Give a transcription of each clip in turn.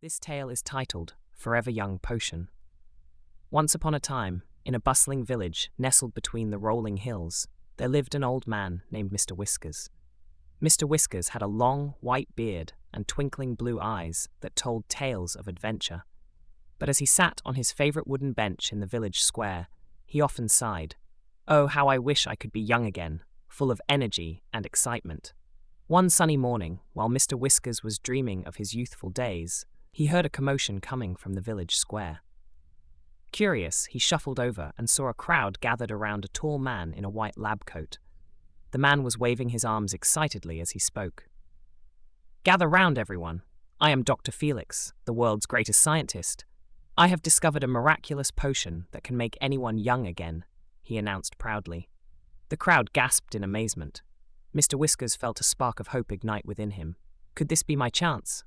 This tale is titled Forever Young Potion. Once upon a time, in a bustling village nestled between the rolling hills, there lived an old man named Mr. Whiskers. Mr. Whiskers had a long, white beard and twinkling blue eyes that told tales of adventure. But as he sat on his favorite wooden bench in the village square, he often sighed, "Oh, how I wish I could be young again, full of energy and excitement." One sunny morning, while Mr. Whiskers was dreaming of his youthful days, he heard a commotion coming from the village square. Curious, he shuffled over and saw a crowd gathered around a tall man in a white lab coat. The man was waving his arms excitedly as he spoke. "Gather round, everyone. I am Dr. Felix, the world's greatest scientist. I have discovered a miraculous potion that can make anyone young again," he announced proudly. The crowd gasped in amazement. Mr. Whiskers felt a spark of hope ignite within him. Could this be my chance?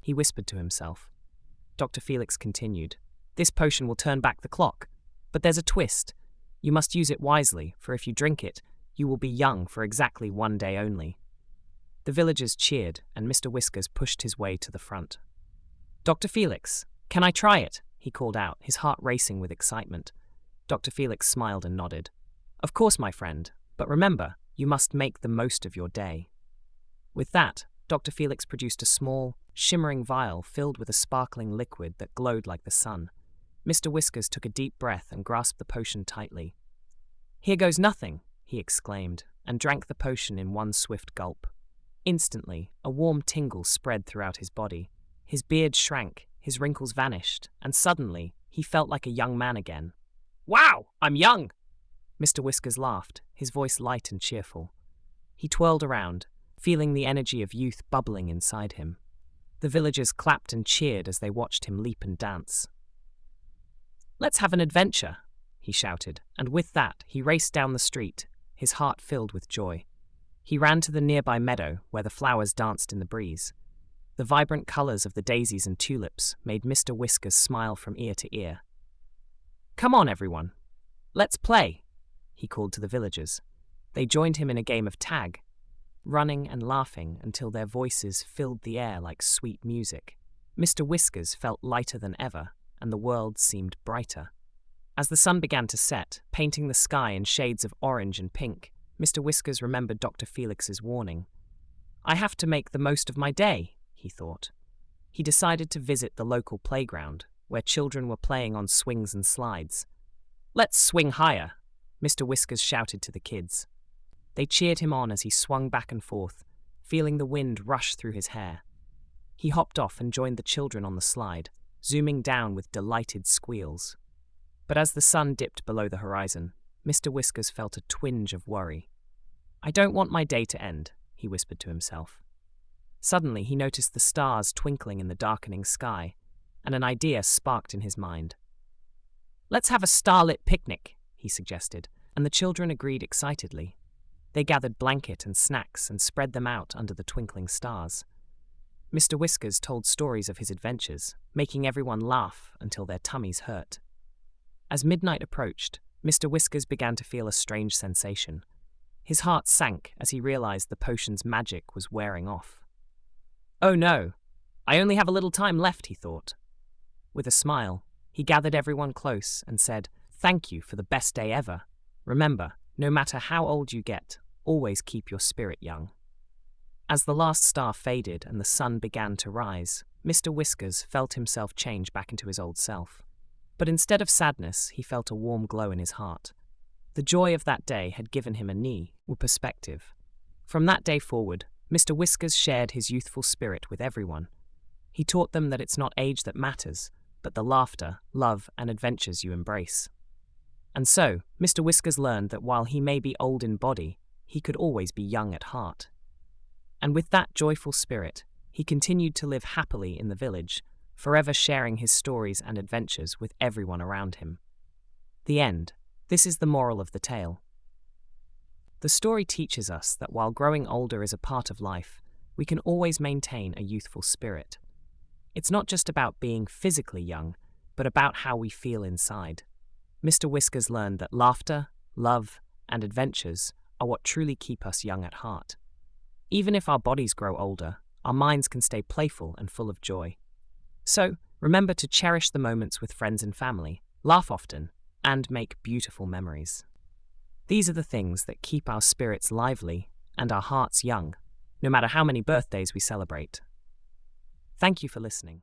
He whispered to himself. Dr. Felix continued, "This potion will turn back the clock. But there's a twist. You must use it wisely, for if you drink it, you will be young for exactly one day only." The villagers cheered, and Mr. Whiskers pushed his way to the front. "Dr. Felix, can I try it?" he called out, his heart racing with excitement. Dr. Felix smiled and nodded. "Of course, my friend, but remember, you must make the most of your day." With that, Dr. Felix produced a small, shimmering vial filled with a sparkling liquid that glowed like the sun. Mr. Whiskers took a deep breath and grasped the potion tightly. "Here goes nothing," he exclaimed, and drank the potion in one swift gulp. Instantly, a warm tingle spread throughout his body. His beard shrank, his wrinkles vanished, and suddenly, he felt like a young man again. "Wow, I'm young!" Mr. Whiskers laughed, his voice light and cheerful. He twirled around, feeling the energy of youth bubbling inside him. The villagers clapped and cheered as they watched him leap and dance. "Let's have an adventure," he shouted, and with that, he raced down the street, his heart filled with joy. He ran to the nearby meadow where the flowers danced in the breeze. The vibrant colors of the daisies and tulips made Mr. Whiskers smile from ear to ear. "Come on, everyone. Let's play," he called to the villagers. They joined him in a game of tag, running and laughing until their voices filled the air like sweet music. Mr. Whiskers felt lighter than ever, and the world seemed brighter. As the sun began to set, painting the sky in shades of orange and pink, Mr. Whiskers remembered Dr. Felix's warning. "I have to make the most of my day," he thought. He decided to visit the local playground, where children were playing on swings and slides. "Let's swing higher," Mr. Whiskers shouted to the kids. They cheered him on as he swung back and forth, feeling the wind rush through his hair. He hopped off and joined the children on the slide, zooming down with delighted squeals. But as the sun dipped below the horizon, Mr. Whiskers felt a twinge of worry. "I don't want my day to end," he whispered to himself. Suddenly he noticed the stars twinkling in the darkening sky, and an idea sparked in his mind. "Let's have a starlit picnic," he suggested, and the children agreed excitedly. They gathered blanket and snacks and spread them out under the twinkling stars. Mr. Whiskers told stories of his adventures, making everyone laugh until their tummies hurt. As midnight approached, Mr. Whiskers began to feel a strange sensation. His heart sank as he realized the potion's magic was wearing off. "Oh no, I only have a little time left," he thought. With a smile, he gathered everyone close and said, "Thank you for the best day ever. Remember, no matter how old you get, always keep your spirit young." As the last star faded and the sun began to rise, Mr. Whiskers felt himself change back into his old self. But instead of sadness, he felt a warm glow in his heart. The joy of that day had given him a new perspective. From that day forward, Mr. Whiskers shared his youthful spirit with everyone. He taught them that it's not age that matters, but the laughter, love, and adventures you embrace. And so, Mr. Whiskers learned that while he may be old in body, he could always be young at heart. And with that joyful spirit, he continued to live happily in the village, forever sharing his stories and adventures with everyone around him. The end. This is the moral of the tale. The story teaches us that while growing older is a part of life, we can always maintain a youthful spirit. It's not just about being physically young, but about how we feel inside. Mr. Whiskers learned that laughter, love, and adventures are what truly keep us young at heart. Even if our bodies grow older, our minds can stay playful and full of joy. So, remember to cherish the moments with friends and family, laugh often, and make beautiful memories. These are the things that keep our spirits lively and our hearts young, no matter how many birthdays we celebrate. Thank you for listening.